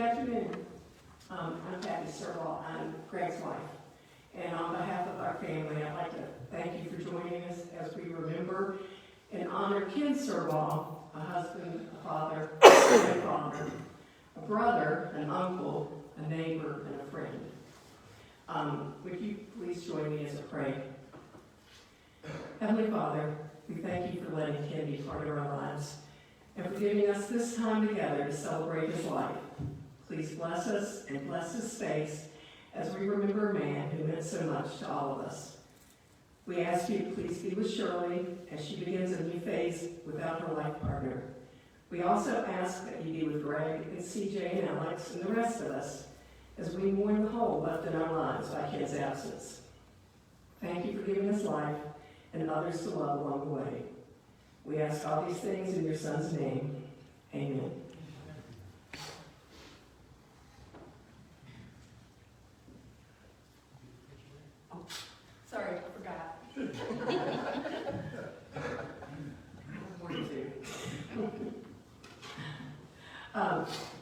afternoon. I'm KennethSurbaughService. I'm Greg's wife. And on behalf of our family, I'd like to thank you for joining us as we remember and honor KennethSurbaughService, a husband, a father, a grandfather, a brother, an uncle, a neighbor, and a friend. Would you please join me as I pray? Heavenly Father, we thank you for letting Ken be part of our lives and for giving us this time together to celebrate his life. Please bless us and bless this space as we remember a man who meant so much to all of us. We ask you to please be with Shirley as she begins a new phase without her life partner. We also ask that you be with Greg and CJ and Alex and the rest of us as we mourn the hole left in our lives by Ken's absence. Thank you for giving us life and others to love along the way. We ask all these things in your Son's name. Amen. Oh, sorry, I forgot.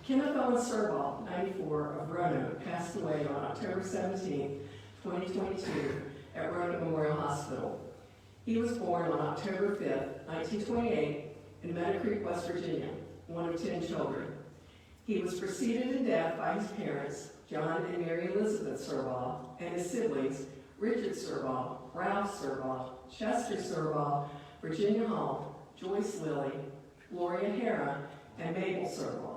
KennethSurbaughService, 94, of Roanoke, passed away on October 17, 2022, at Roanoke Memorial Hospital. He was born on October 5, 1928, in Meadow Creek, West Virginia, one of 10 children. He was preceded in death by his parents, John and Mary Elizabeth Surbaugh, and his siblings, Richard Surbaugh, Ralph Surbaugh, Chester Surbaugh, Virginia Hall, Joyce Lilly, Gloria Hara, and Mabel Surbaugh.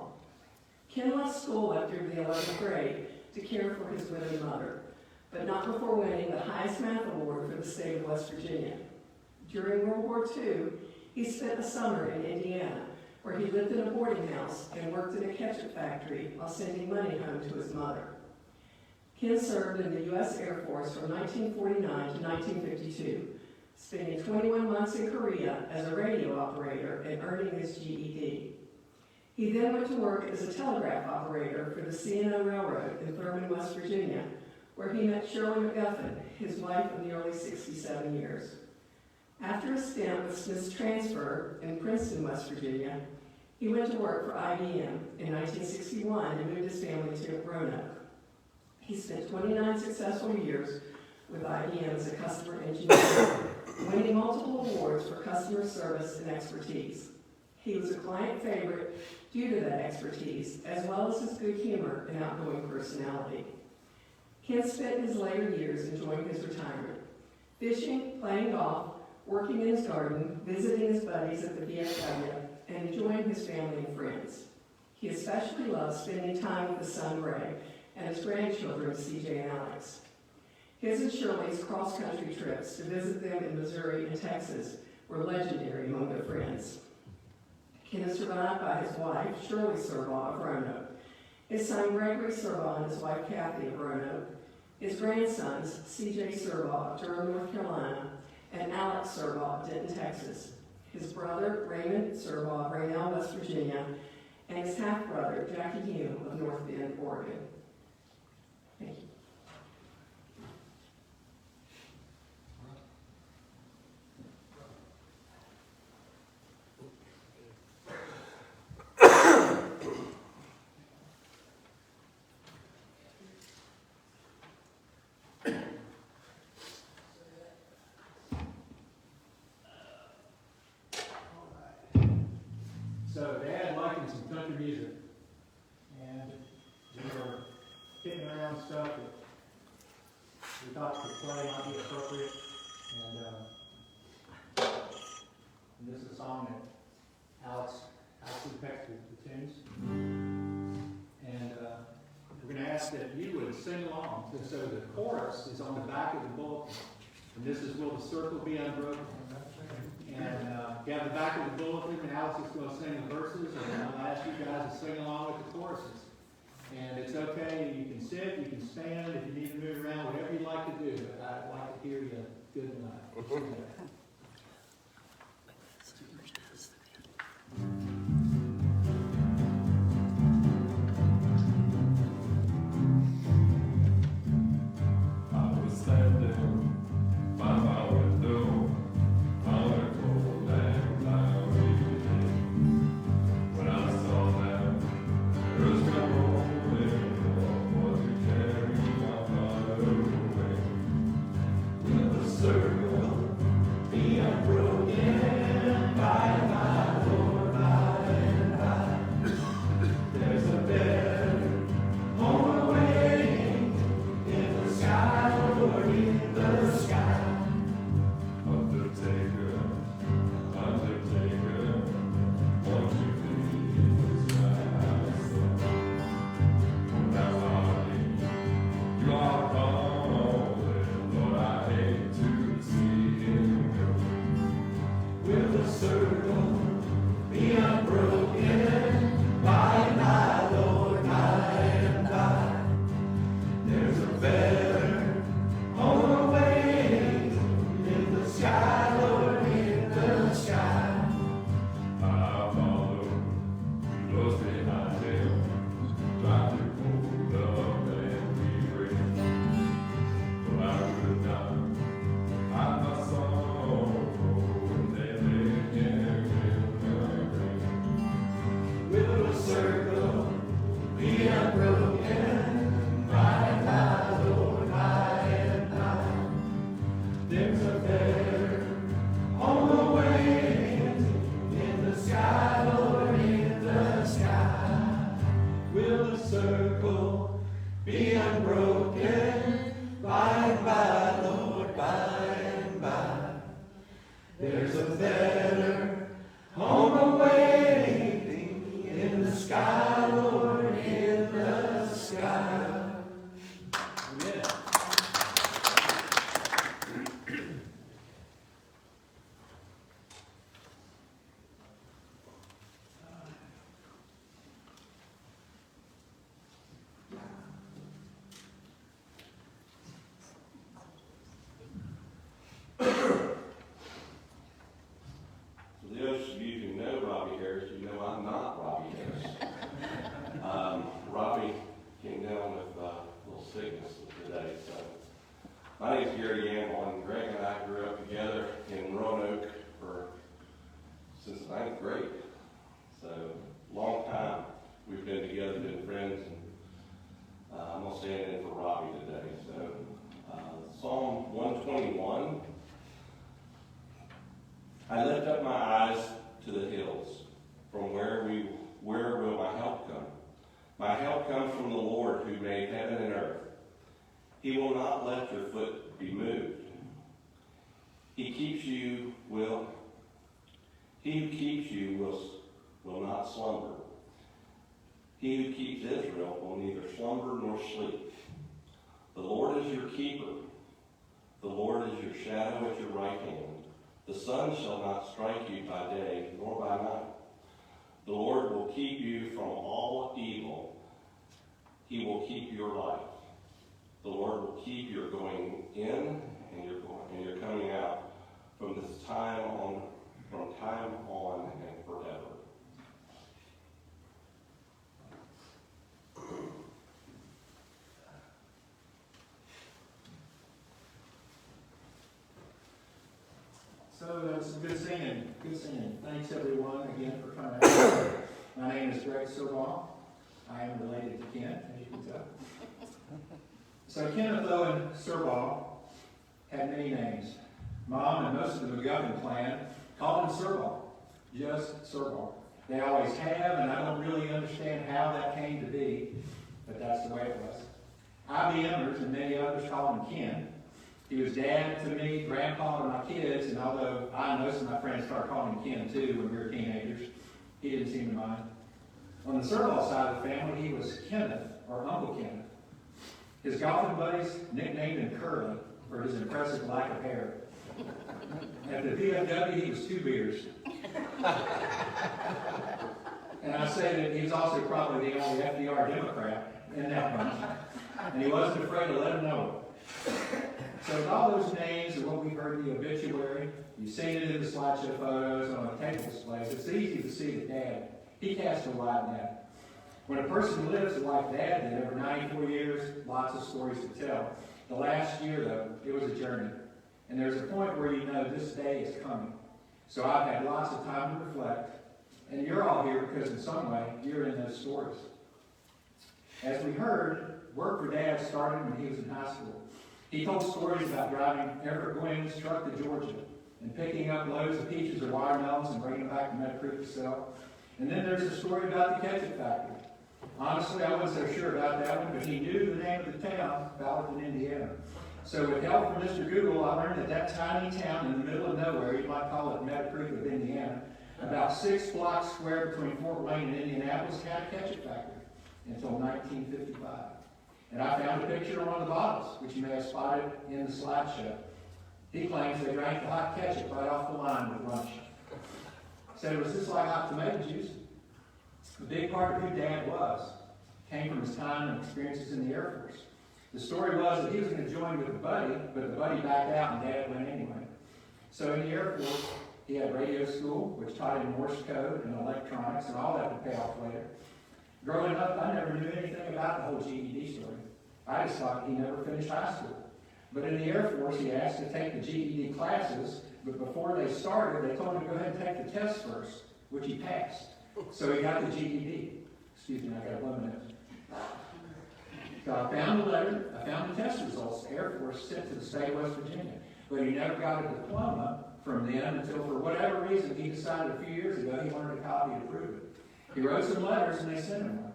Ken left school after the 11th grade to care for his widowed mother, but not before winning the highest math award for the state of West Virginia. During World War II, he spent a summer in Indiana, where he lived in a boarding house and worked in a ketchup factory while sending money home to his mother. Ken served in the U.S. Air Force from 1949 to 1952, spending 21 months in Korea as a radio operator and earning his GED. He then went to work as a telegraph operator for the C&O Railroad in Thurman, West Virginia, where he met Shirley McGuffin, his wife of nearly 67 years. After a stint with Smith's Transfer in Princeton, West Virginia, he went to work for IBM in 1961 and moved his family to Roanoke. He spent 29 successful years with IBM as a customer engineer, winning multiple awards for customer service and expertise. He was a client favorite due to that expertise, as well as his good humor and outgoing personality. Ken spent his later years enjoying his retirement, fishing, playing golf, working in his garden, visiting his buddies at the VFW, and enjoying his family and friends. He especially loved spending time with his son Ray and his grandchildren CJ and Alex. His and Shirley's cross-country trips to visit them in Missouri and Texas were legendary among their friends. Ken is survived by his wife, Shirley Surbaugh of Roanoke, his son Gregory Surbaugh and his wife Kathy of Roanoke, his grandsons CJ Surbaugh of Durham, North Carolina, and Alex Surbaugh of Denton, Texas, his brother Raymond Surbaugh of Raynell, West Virginia, and his half-brother Jackie Hume of North Bend, Oregon. Thank you. So Dad liking some country music, and we were getting around stuff that we thought could play might be appropriate, and this is a song that Alex picked the tunes, and we're going to ask that you would sing along. So the chorus is on the back of the bulletin, and this is "Will the Circle Be Unbroken?" And you have the back of the bulletin, and Alex is going to sing the verses, and I'll ask you guys to sing along with the choruses. And it's okay, you can sit, you can stand, if you need to move around, whatever you'd like to do. But I'd like to hear you good enough. I was standing by my window on a cold and cloudy day when I saw that girls come home. better on my way in the sky, Lord, in the sky. Amen. For those of you who know Robbie Harris, you know I'm not Robbie Harris. Robbie came down with a little sickness today, so. My name's Gary Gamble, and Greg and I grew up together in Roanoke since 9th grade. So, long time we've been together, been friends, and I'm going to stand in for Robbie today. So, Psalm 121. I lift up my eyes to the hills, from where will my help come? My help comes from the Lord who made heaven and earth. He will not let your foot be moved. He who keeps you will not slumber. He who keeps Israel will neither slumber nor sleep. The Lord is your keeper. The Lord is your shadow at your right hand. The sun shall not strike you by day, nor by night. The Lord will keep you from all evil. He will keep your life. The Lord will keep your going in and your coming out from time on and forever. So that was some good singing. Good singing. Thanks everyone again for coming out. My name is KennethSurbaughService. I am related to Ken, as you can tell. So Kenneth Owen Surbaugh had many names. Mom and most of the McGuffin clan called him Surbaugh, just Surbaugh. They always have, and I don't really understand how that came to be, but that's the way it was. IBMers and many others call him Ken. He was dad to me, grandpa to my kids, and although I and most of my friends started calling him Ken too when we were teenagers, he didn't seem to mind. On the Surbaugh side of the family, he was Kenneth, or Uncle Kenneth. His golfing buddies nicknamed him Curly for his impressive lack of hair. At the VFW, he was two beers. And I say that he was also probably the only FDR Democrat in that bunch. And he wasn't afraid to let him know it. So with all those names and what we've heard in the obituary, you've seen it in the slideshow photos, on the table displays, it's easy to see that Dad, he cast a wide net. When a person lives like Dad did over 94 years, lots of stories to tell. The last year, though, it was a journey. And there's a point where you know this day is coming. So I've had lots of time to reflect. And you're all here because in some way, you're in those stories. As we heard, work for Dad started when he was in high school. He told stories about driving Everett Gwynn's truck to Georgia and picking up loads of peaches or watermelons and bringing them back to Meadow Creek to sell. And then there's a story about the ketchup factory. Honestly, I wasn't so sure about that one, but he knew the name of the town, Valentin, Indiana. So with help from Mr. Google, I learned that tiny town in the middle of nowhere, you might call it Meadow Creek of Indiana, about 6 blocks square between Fort Wayne and Indianapolis, had a ketchup factory until 1955. And I found a picture on one of the bottles, which you may have spotted in the slideshow. He claims they drank the hot ketchup right off the line with lunch. Said it was just like hot tomato juice. A big part of who Dad was came from his time and experiences in the Air Force. The story was that he was going to join with a buddy, but the buddy backed out and Dad went anyway. So in the Air Force, he had radio school, which taught him Morse code and electronics, and all that would pay off later. Growing up, I never knew anything about the whole GED story. I just thought he never finished high school. But in the Air Force, he asked to take the GED classes, but before they started, they told him to go ahead and take the test first, which he passed. So he got the GED. Excuse me, I got 1 minute. So I found the letter, I found the test results the Air Force sent to the state of West Virginia. But he never got a diploma from them until, for whatever reason, he decided a few years ago he wanted a copy to prove it. He wrote some letters and they sent him one.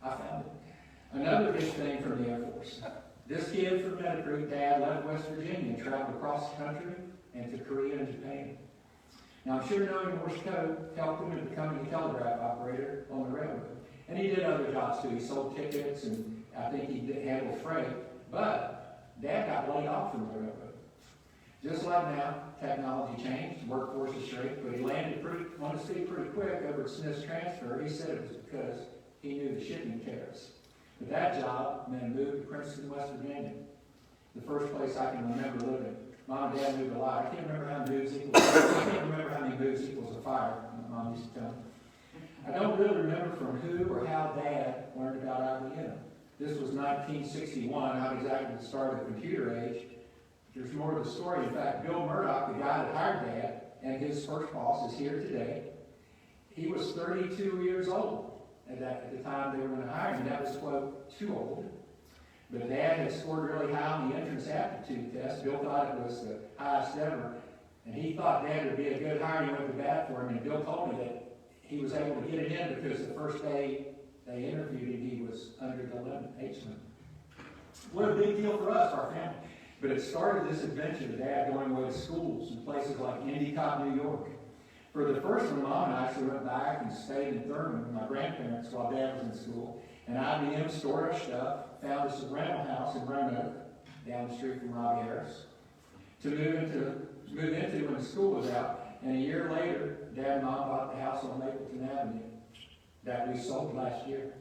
I found it. Another big thing from the Air Force. This kid from Meadow Creek, Dad, left West Virginia and traveled across the country and to Korea and Japan. Now, I'm sure knowing Morse code helped him in becoming a telegraph operator on the railroad. And he did other jobs too. He sold tickets, and I think he did handle freight. But Dad got laid off from the railroad. Just like now, technology changed, the workforce is shrink, but he landed on his feet pretty quick over at Smith's transfer. He said it was because he knew the shipping tariffs. But that job meant a move to Princeton, West Virginia, the first place I can remember living. Mom and Dad moved a lot. I can't remember how many moves equals a fire, my mom used to tell me. I don't really remember from who or how Dad learned about IBM. This was 1961, not exactly the start of the computer age. There's more to the story. In fact, Bill Murdoch, the guy that hired Dad, and his first boss is here today. He was 32 years old at the time they were going to hire him. That was, quote, too old. But Dad had scored really high on the entrance aptitude test. Bill thought it was the highest ever. And he thought Dad would be a good hire. He went to bat for him. And Bill told me that he was able to get it in because the first day they interviewed him, he was under the limit, age limit. What a big deal for us, our family. But it started this adventure of Dad going away to schools in places like Endicott, New York. For the first one, Mom and I actually went back and stayed in Thurman with my grandparents while Dad was in school. And IBM stored our stuff, found us a rental house in Roanoke, down the street from Robbie Harris, to move into when the school was out. And a year later, Dad and Mom bought the house on Mapleton Avenue that we sold last year.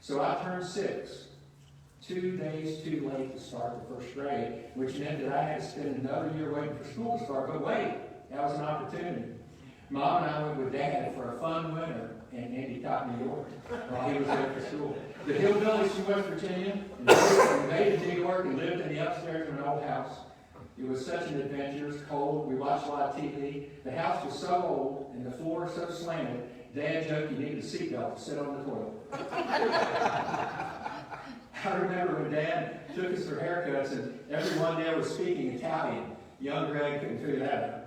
So I turned 6. 2 days too late to start the first grade, which meant that I had to spend another year waiting for school to start. But wait, that was an opportunity. Mom and I went with Dad for a fun winter in Endicott, New York, while he was there for school. The hillbillies from West Virginia and made to New York and lived in the upstairs of an old house. It was such an adventure. It was cold. We watched a lot of TV. The house was so old and the floor so slanted, Dad joked he needed a seatbelt to sit on the toilet. I remember when Dad took us for haircuts and everyone there was speaking Italian. Young Greg couldn't figure that out.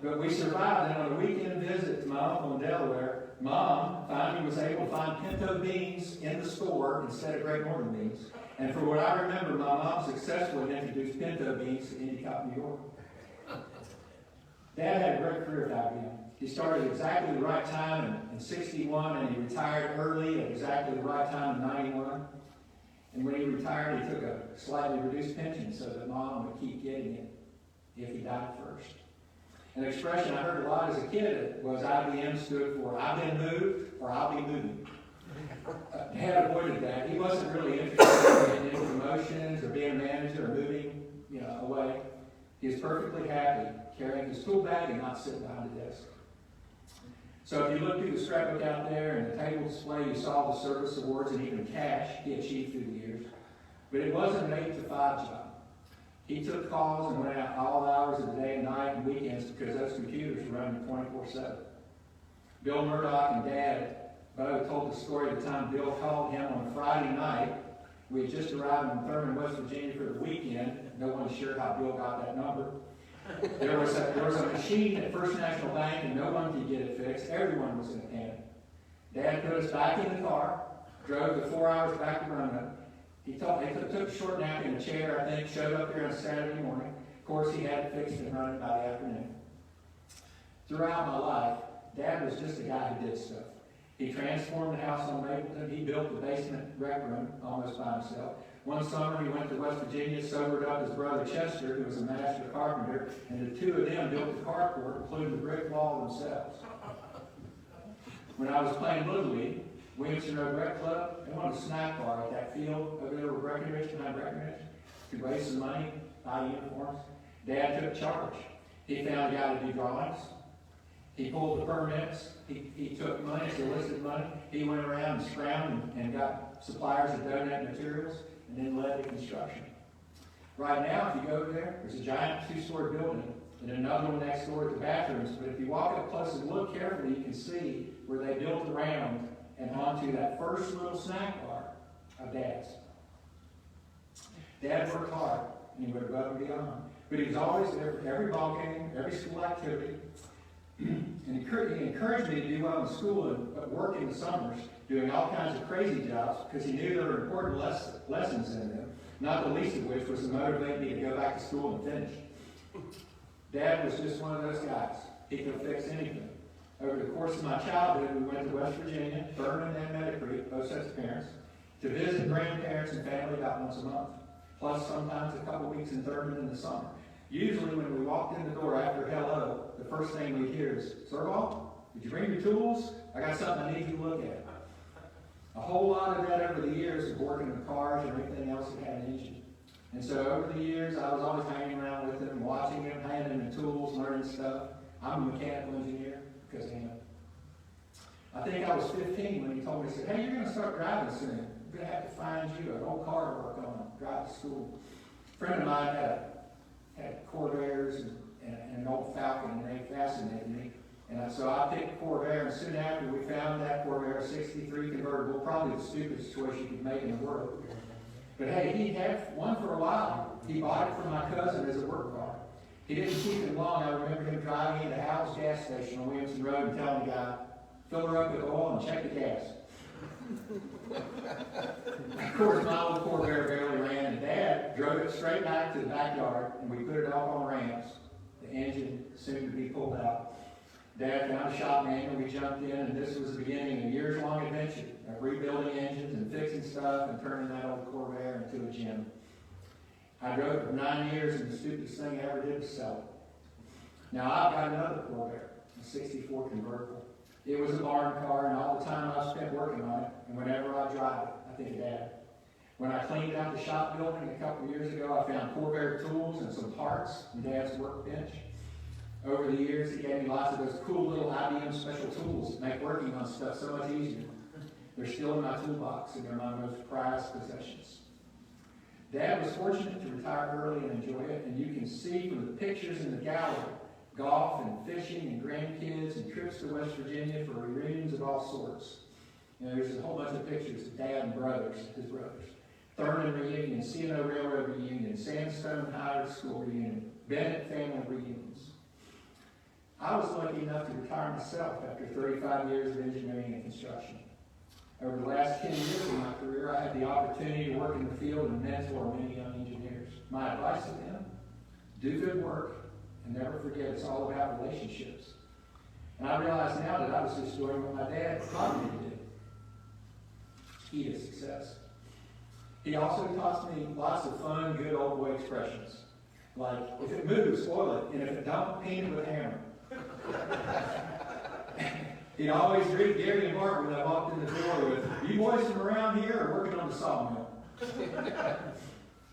But we survived, and on a weekend visit to my uncle in Delaware, Mom finally was able to find pinto beans in the store instead of Great Northern beans. And for what I remember, my mom successfully introduced pinto beans to Endicott, New York. Dad had a great career at IBM. He started at exactly the right time in 61, and he retired early at exactly the right time in 91. And when he retired, he took a slightly reduced pension so that Mom would keep getting it if he died first. An expression I heard a lot as a kid was IBM stood for I've been moved or I'll be moving. Dad avoided that. He wasn't really interested in promotions or being a manager or moving away. He was perfectly happy carrying his tool bag and not sitting behind a desk. So if you look through the scrapbook out there and the table display, you saw the service awards and even cash he achieved through the years. But it wasn't an 8 to 5 job. He took calls and went out all hours of the day and night and weekends because those computers were running 24/7. Bill Murdoch and Dad both told the story of the time Bill called him on a Friday night. We had just arrived in Thurman, West Virginia for the weekend. No one's sure how Bill got that number. There was a machine at First National Bank and no one could get it fixed. Everyone was in a panic. Dad put us back in the car, drove the 4 hours back to Roanoke. He took a short nap in a chair, I think, showed up here on Saturday morning. Of course, he had it fixed and running by the afternoon. Throughout my life, Dad was just a guy who did stuff. He transformed the house on Mapleton. He built the basement rec room almost by himself. One summer, he went to West Virginia, sobered up his brother Chester, who was a master carpenter, and the two of them built the carport, including the brick wall themselves. When I was playing Little League, Williamson Road Rec Club, they wanted a snack bar at that field over there with Breckenridge, behind Breckenridge, to raise some money, buy uniforms. Dad took charge. He found a guy to do drawings. He pulled the permits. He took money, solicited money. He went around and scrounged and got suppliers to donate materials, and then led the construction. Right now, if you go over there's a giant 2-story building, and another one next door at the bathrooms. But if you walk up close and look carefully, you can see where they built around and onto that first little snack bar of Dad's. Dad worked hard, and he went above and beyond. But he was always there for every ball game, every school activity. And he encouraged me to do well in school and work in the summers, doing all kinds of crazy jobs, because he knew there were important lessons in them, not the least of which was to motivate me to go back to school and finish. Dad was just one of those guys. He can fix anything. Over the course of my childhood, we went to West Virginia, Thurman and Meadow Creek, both sets of parents, to visit grandparents and family about once a month, plus sometimes a couple weeks in Thurman in the summer. Usually when we walked in the door after hello, the first thing we'd hear is, Serbaugh, did you bring your tools? I got something I need you to look at. A whole lot of that over the years of working with cars or anything else that had an engine. And so over the years, I was always hanging around with him, watching him, handing him the tools, learning stuff. I'm a mechanical engineer because of him. I think I was 15 when he told me, he said, hey, you're going to start driving soon. I'm going to have to find you an old car to work on, drive to school. A friend of mine had Corvairs and an old Falcon, and they fascinated me. And so I picked Corvair, and soon after we found that Corvair 63 convertible, probably the stupidest choice you could make in the world. But hey, he had one for a while. He bought it from my cousin as a work car. He didn't keep it long. I remember him driving into Howell's gas station on Williamson Road and telling the guy, fill her up with oil and check the gas. Of course, my old Corvair barely ran, and Dad drove it straight back to the backyard, and we put it up on ramps. The engine soon to be pulled out. Dad found a shop manual, we jumped in, and this was the beginning of a years-long adventure of rebuilding engines and fixing stuff and turning that old Corvair into a gem. I drove it for 9 years, and the stupidest thing I ever did was sell it. Now, I've got another Corvair, a 64 convertible. It was a barn car, and all the time I spent working on it, and whenever I drive it, I think of Dad. When I cleaned out the shop building a couple of years ago, I found Corvair tools and some parts in Dad's workbench. Over the years, he gave me lots of those cool little IBM special tools that make working on stuff so much easier. They're still in my toolbox, and they're my most prized possessions. Dad was fortunate to retire early and enjoy it, and you can see from the pictures in the gallery, golf and fishing and grandkids and trips to West Virginia for reunions of all sorts. You know, there's a whole bunch of pictures of Dad and brothers, his brothers. Thurman reunion, C&O Railroad reunion, Sandstone Higher School reunion, Bennett family reunions. I was lucky enough to retire myself after 35 years of engineering and construction. Over the last 10 years of my career, I had the opportunity to work in the field and mentor many young engineers. My advice to them, do good work and never forget it's all about relationships. And I realize now that I was just doing what my dad taught me to do. Key to success. He also taught me lots of fun, good old boy expressions. Like, if it moves, oil it, and if it don't, paint it with a hammer. He'd always greet Gary and Bart when I walked in the door with, you boys from around here are working on the sawmill.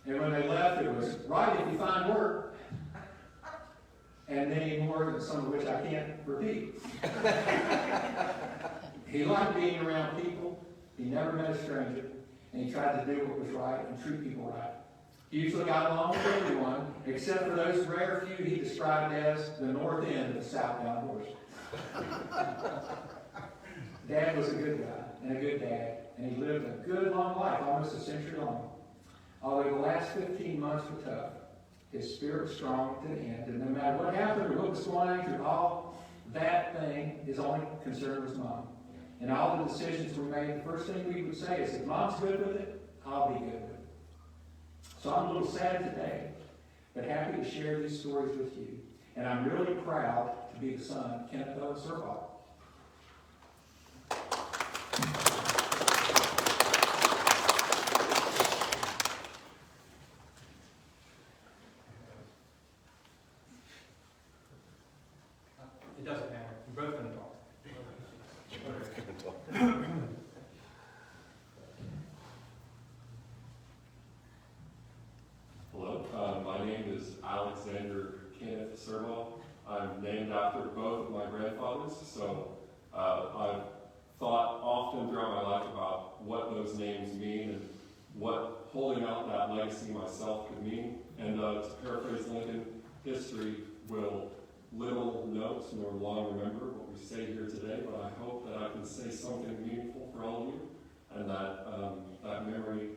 And when they left, it was, right if you find work. And many more, some of which I can't repeat. He liked being around people. He never met a stranger. And he tried to do what was right and treat people right. He usually got along with everyone, except for those rare few he described as the north end of the southbound horse. Dad was a good guy and a good dad, and he lived a good long life, almost a century long. Although the last 15 months were tough, his spirit was strong to the end, and no matter what happened or what was going on through all that thing, his only concern was Mom. And all the decisions we made, the first thing we would say is, if Mom's good with it, I'll be good with it. So I'm a little sad today, but happy to share these stories with you. And I'm really proud to be the son of KennethSurbaughService. It doesn't matter. We're both going to talk. Hello, my name is Alexander KennethSurbaughService. I'm named after both of my grandfathers, so I've thought often throughout my life about what those names mean and what holding out that legacy myself could mean. And to paraphrase Lincoln, history will little note nor long remember what we say here today, but I hope that I can say something meaningful for all of you, and that that memory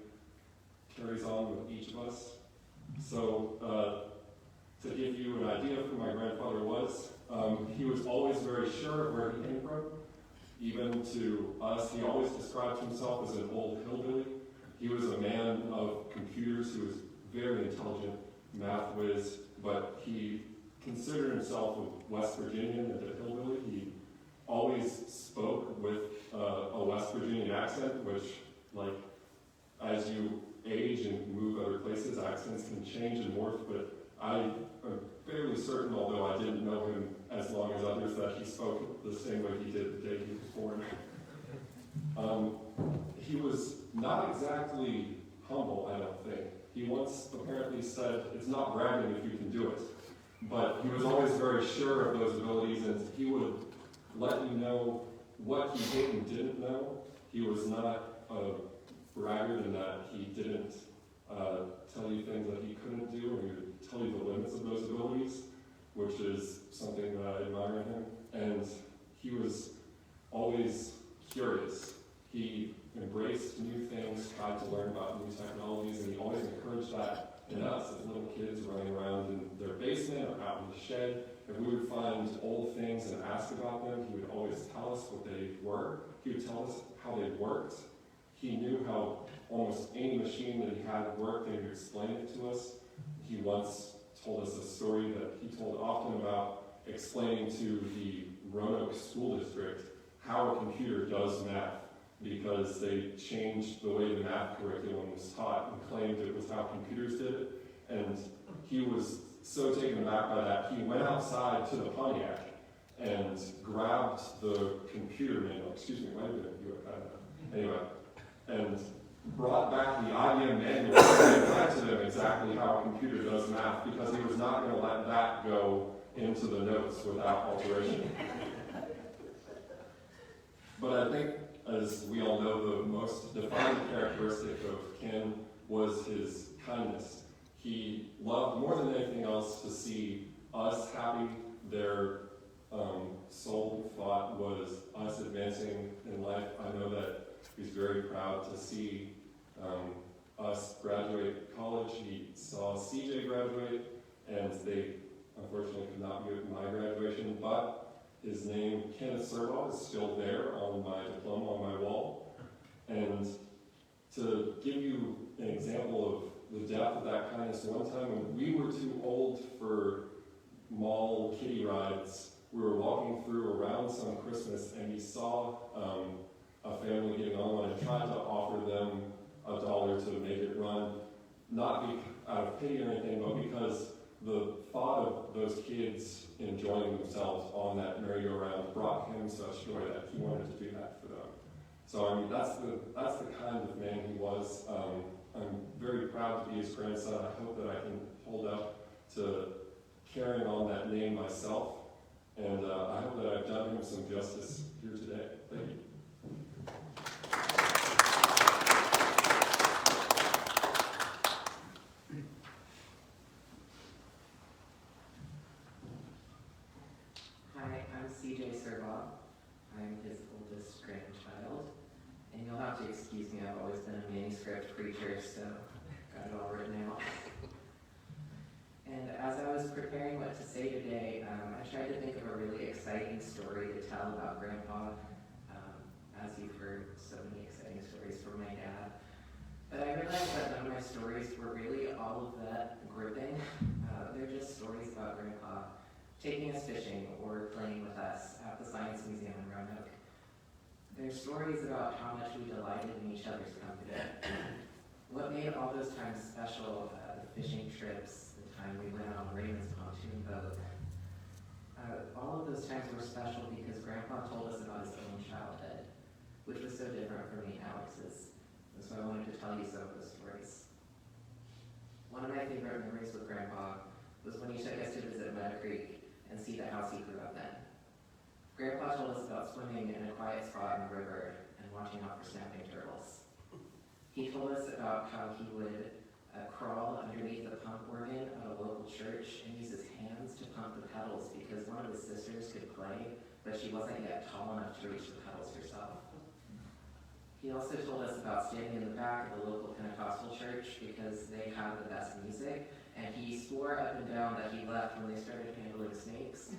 carries on with each of us. So to give you an idea of who my grandfather was, he was always very sure of where he came from. Even to us, he always described himself as an old hillbilly. He was a man of computers who was very intelligent, math whiz, but he considered himself a West Virginian and a hillbilly. He always spoke with a West Virginian accent, which, like, as you age and move other places, accents can change and morph, but I am fairly certain, although I didn't know him as long as others, that he spoke the same way he did the day he was born. He was not exactly humble, I don't think. He once apparently said, it's not bragging if you can do it, but he was always very sure of those abilities, and he would let you know what he did and didn't know. He was not a braggart in that he didn't tell you things that he couldn't do, and he would tell you the limits of those abilities, which is something that I admire in him. And he was always curious. He embraced new things, tried to learn about new technologies, and he always encouraged that in us as little kids running around in their basement or out in the shed. If we would find old things and ask about them, he would always tell us what they were. He would tell us how they worked. He knew how almost any machine that he had worked, and he would explain it to us. He once told us a story that he told often about explaining to the Roanoke School District how a computer does math, because they changed the way the math curriculum was taught and claimed it was how computers did it. And he was so taken aback by that, he went outside to the Pontiac and grabbed the computer manual, excuse me, might have been a Buick, I don't know. Anyway, and brought back the IBM manual and read to them exactly how a computer does math, because he was not going to let that go into the notes without alteration. But I think, as we all know, the most defining characteristic of Ken was his kindness. He loved more than anything else to see us happy. Their sole thought was us advancing in life. I know that he's very proud to see us graduate college. He saw CJ graduate, and they unfortunately could not be at my graduation, but his name, KennethSurbaughService, is still there on my diploma on my wall. And to give you an example of the depth of that kindness, one time when we were too old for mall kiddie rides, we were walking through around some Christmas, and he saw a family getting on one and tried to offer them $1 to make it run, not out of pity or anything, but because the thought of those kids enjoying themselves on that merry-go-round brought him such joy that he wanted to do that for them. So I mean, that's the kind of man he was. I'm very proud to be his grandson. I hope that I can hold up to carrying on that name myself, and I hope that I've done him some justice here today. Thank you. Hi, I'm KennethSurbaughService. I'm his oldest grandchild. And you'll have to excuse me, I've always been a manuscript preacher, so got it all written out. And as I was preparing what to say today, I tried to think of a really exciting story to tell about Grandpa. As you've heard so many exciting stories from my dad. But I realized that none of my stories were really all of that gripping. They're just stories about Grandpa taking us fishing or playing with us at the Science Museum in Roanoke. They're stories about how much we delighted in each other's company. What made all those times special, the fishing trips, the time we went on Raymond's pontoon boat. All of those times were special because Grandpa told us about his own childhood, which was so different from me and Alex's. And so I wanted to tell you some of those stories. One of my favorite memories with Grandpa was when he took us to visit Mud Creek and see the house he grew up in. Grandpa told us about swimming in a quiet spot in the river and watching out for snapping turtles. He told us about how he would crawl underneath the pump organ at a local church and use his hands to pump the pedals because one of his sisters could play, but she wasn't yet tall enough to reach the pedals herself. He also told us about standing in the back of the local Pentecostal church because they had the best music, and he swore up and down that he left when they started handling snakes.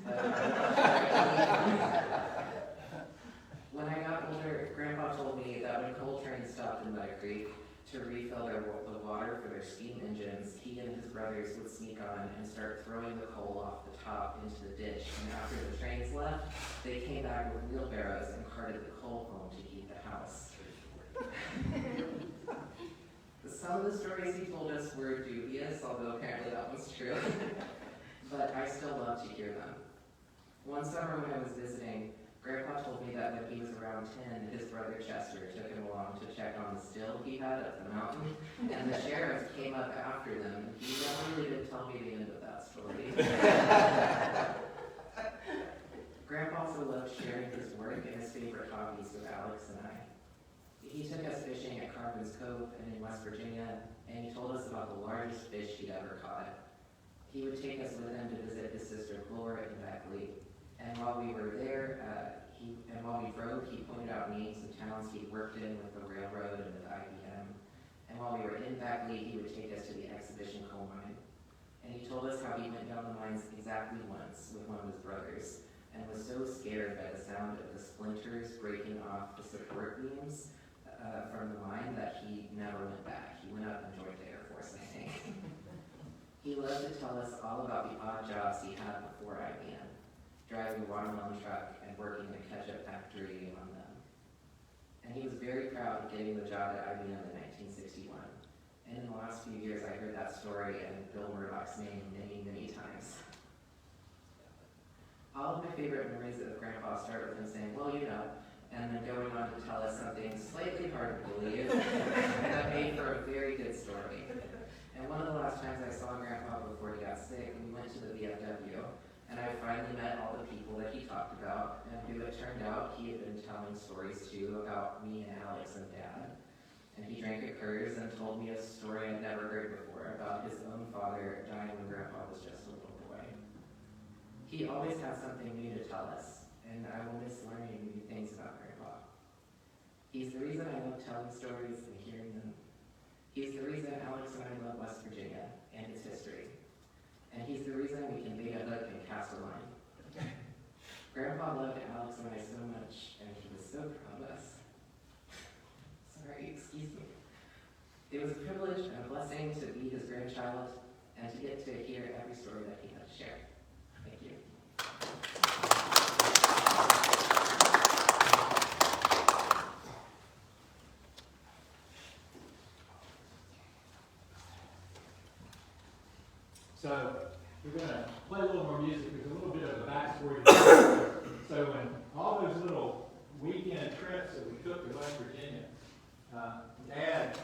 When I got older, Grandpa told me that when coal trains stopped in Mud Creek to refill the water for their steam engines, he and his brother brothers would sneak on and start throwing the coal off the top into the ditch, and after the trains left, they came back with wheelbarrows and carted the coal home to heat the house. Some of the stories he told us were dubious, although apparently that was true. But I still love to hear them. One summer when I was visiting, Grandpa told me that when he was around 10, his brother Chester took him along to check on the still he had up the mountain, and the sheriff came up after them, and he never really did tell me the end of that story. Grandpa also loved sharing his work and his favorite hobbies with Alex and I. He took us fishing at Carvin's Cove and in West Virginia, and he told us about the largest fish he'd ever caught. He would take us with him to visit his sister Flora in Beckley, and while we were there, while we drove, he pointed out names of towns he'd worked in with the railroad and with IBM. And while we were in Beckley, he would take us to the exhibition coal mine. And he told us how he went down the mines exactly once with one of his brothers, and was so scared by the sound of the splinters breaking off the support beams from the mine that he never went back. He went up and joined the Air Force, I think. He loved to tell us all about the odd jobs he had before IBM, driving a watermelon truck and working in a ketchup factory among them. And he was very proud of getting the job at IBM in 1961. And in the last few years, I heard that story and Bill Murdoch's name many, many times. All of my favorite memories of Grandpa start with him saying, well, you know, and then going on to tell us something slightly hard to believe, and that made for a very good story. And one of the last times I saw Grandpa before he got sick, we went to the VFW, and I finally met all the people that he talked about, and who it turned out he had been telling stories to about me and Alex and Dad. And he drank at Kerr's and told me a story I'd never heard before about his own father dying when Grandpa was just a little boy. He always had something new to tell us, and I will miss learning new things about Grandpa. He's the reason I love telling stories and hearing them. He's the reason Alex and I love West Virginia and its history. And he's the reason we can bait a hook and cast a line. Grandpa loved Alex and I so much, and he was so proud of us. Sorry, excuse me. It was a privilege and a blessing to be his grandchild and to get to hear every story that he had to share. Thank you. So we're going to play a little more music. There's a little bit of a backstory. So when all those little weekend trips that we took to West Virginia, Dad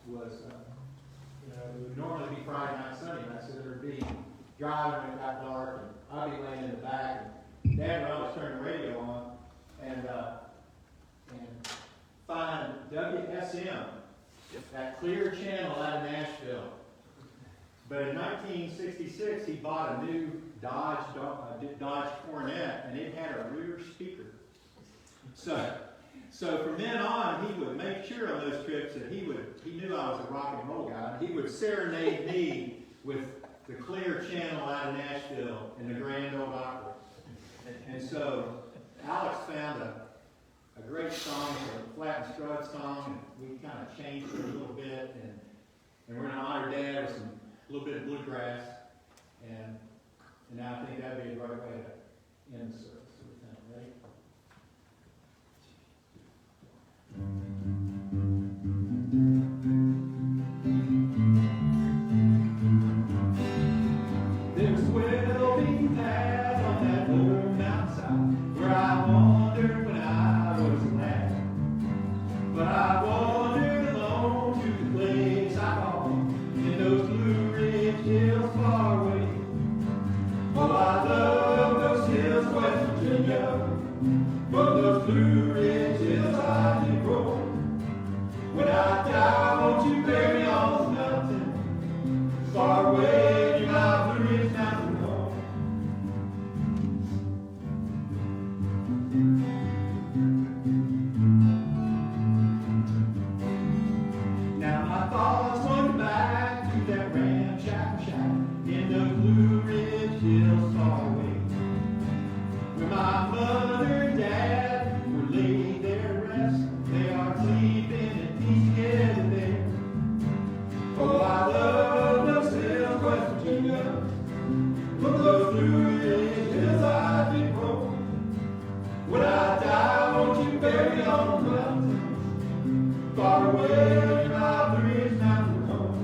was, it would normally be Friday night, Sunday night, so there would be driving when it got dark, and I'd be laying in the back, and Dad would always turn the radio on, and find WSM, that clear channel out of Nashville. But in 1966, he bought a new Dodge Coronet, and it had a rear speaker. So from then on, he would make sure on those trips that he knew I was a rock and roll guy. He would serenade me with the clear channel out of Nashville and the Grand Ole Opry. And so Alex found a great song, a Flat and Strut song, and we kind of changed it a little bit, and we're going to honor Dad with a little bit of bluegrass, and I think that'd be a great way to end the service. So we're kind of ready. There was 12 big paths on that little mountainside where I wandered when I was a lad. But I wandered alone to the place I call in those Blue Ridge hills far away. Oh, I love those hills, West Virginia, but those Blue Ridge hills I did grow. When I die, won't you bury me on the mountain, far away in my Blue Ridge mountain home. Now my thoughts wander back to that ramshackle shack in the Blue Ridge hills far away, where my mother and dad were laid there to rest. They are sleeping in peace together there. Oh, I love those hills, West from those blue ridges I did grow. When I die, won't you bury me on the mountain, far away in my Blue Ridge Mountain home?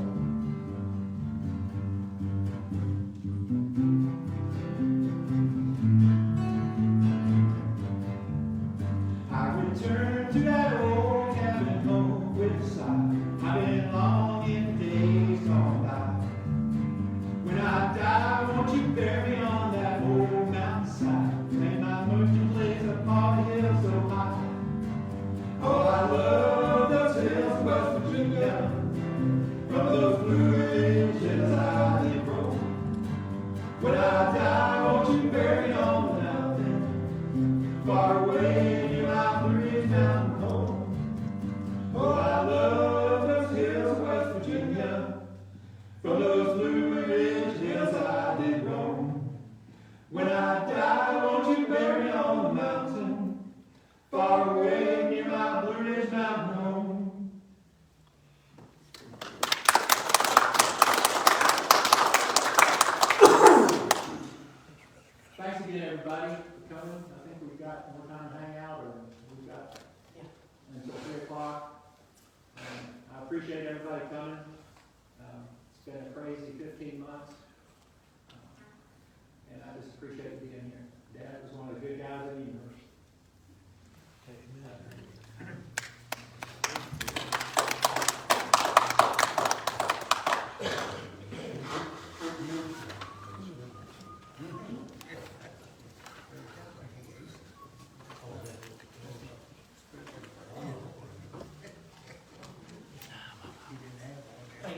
I return to that old cabin home with a sigh. I've been longing for days gone by. When I die, won't you bury me on that old mountainside? Make my merchant place upon a hill so high. Oh, I love those hills of West Virginia, from those Blue Ridges I did roam. When I die, won't you bury me on the mountain, far away near my Blue Ridge Mountain home? Oh, I love those hills of West Virginia, from those Blue Ridge hills I did roam. When I die, won't you bury me on the mountain, far away near my Blue Ridge Mountain home? Thanks again, everybody, for coming. I think we've got more time to hang out, or we've got until 3 o'clock. I appreciate everybody coming. It's been a crazy 15 months. And I just appreciate being here. Dad was one of the good guys at Emerson.